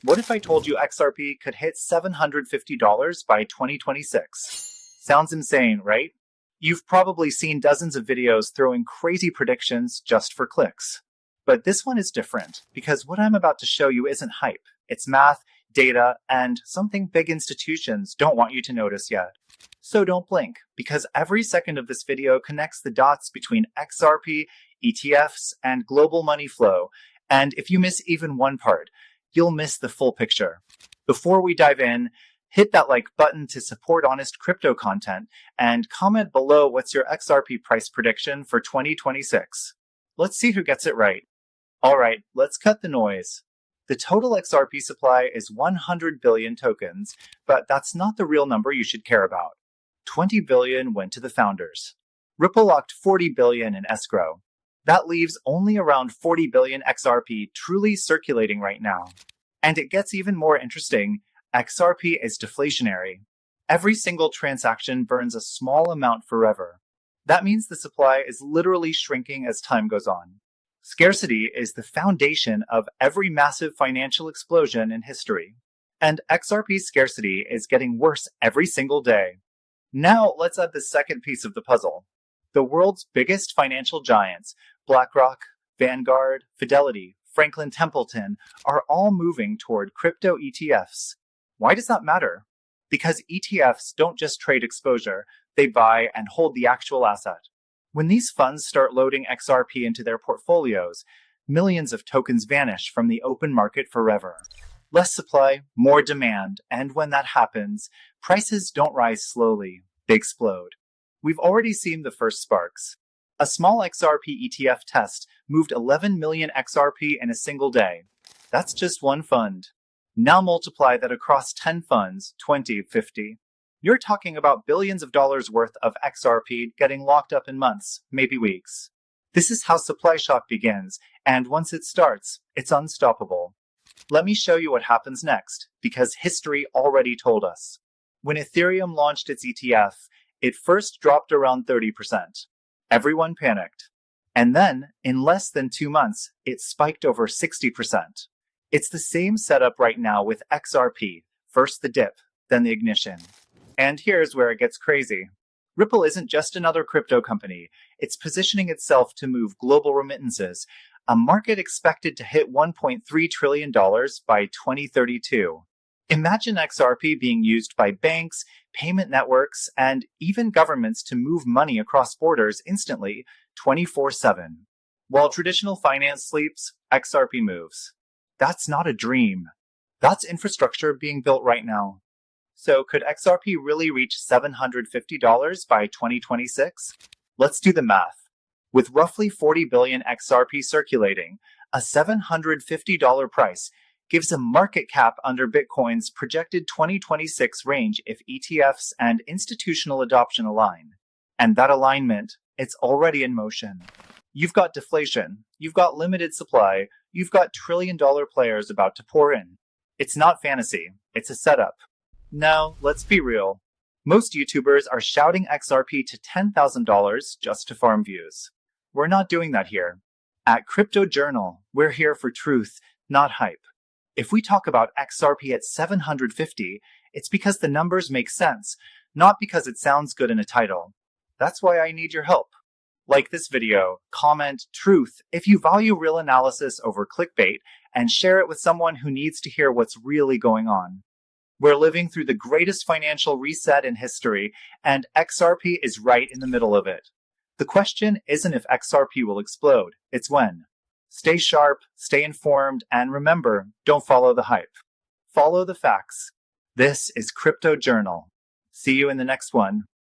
What if I told you XRP could hit $750 by 2026? Sounds insane, right? You've probably seen dozens of videos throwing crazy predictions just for clicks. But this one is different, because what I'm about to show you isn't hype. It's math, data, and something big institutions don't want you to notice yet. So don't blink, because every second of this video connects the dots between XRP, ETFs, and global money flow. And if you miss even one part, you'll miss the full picture. Before we dive in, hit that like button to support honest crypto content, and comment below what's your XRP price prediction for 2026. Let's see who gets it right. Alright, let's cut the noise. The total XRP supply is 100 billion tokens, but that's not the real number you should care about. 20 billion went to the founders. Ripple locked 40 billion in escrow. That leaves only around 40 billion XRP truly circulating right now. And it gets even more interesting. XRP is deflationary. Every single transaction burns a small amount forever. That means the supply is literally shrinking as time goes on. Scarcity is the foundation of every massive financial explosion in history. And XRP's scarcity is getting worse every single day. Now let's add the second piece of the puzzle. The world's biggest financial giants, BlackRock, Vanguard, Fidelity, Franklin Templeton, are all moving toward crypto ETFs. Why does that matter? Because ETFs don't just trade exposure, they buy and hold the actual asset. When these funds start loading XRP into their portfolios, millions of tokens vanish from the open market forever. Less supply, more demand, and when that happens, prices don't rise slowly, they explode. We've already seen the first sparks. A small XRP ETF test moved 11 million XRP in a single day. That's just one fund. Now multiply that across 10 funds, 20, 50. You're talking about billions of dollars worth of XRP getting locked up in months, maybe weeks. This is how supply shock begins, and once it starts, it's unstoppable. Let me show you what happens next, because history already told us. When Ethereum launched its ETF, it first dropped around 30%. Everyone panicked. And then, in less than 2 months, it spiked over 60%. It's the same setup right now with XRP. First the dip, then the ignition. And here's where it gets crazy. Ripple isn't just another crypto company. It's positioning itself to move global remittances, a market expected to hit $1.3 trillion by 2032. Imagine XRP being used by banks, payment networks, and even governments to move money across borders instantly, 24/7. While traditional finance sleeps, XRP moves. That's not a dream. That's infrastructure being built right now. So could XRP really reach $750 by 2026? Let's do the math. With roughly 40 billion XRP circulating, a $750 price gives a market cap under Bitcoin's projected 2026 range if ETFs and institutional adoption align. And that alignment, it's already in motion. You've got deflation, you've got limited supply, you've got trillion-dollar players about to pour in. It's not fantasy, it's a setup. Now, let's be real. Most YouTubers are shouting XRP to $10,000 just to farm views. We're not doing that here. At Crypto Journal, we're here for truth, not hype. If we talk about XRP at 750, it's because the numbers make sense, not because it sounds good in a title. That's why I need your help. Like this video, comment truth if you value real analysis over clickbait, and share it with someone who needs to hear what's really going on. We're living through the greatest financial reset in history, and XRP is right in the middle of it. The question isn't if XRP will explode, it's when. Stay sharp, stay informed, and remember, don't follow the hype. Follow the facts. This is Crypto Journal. See you in the next one.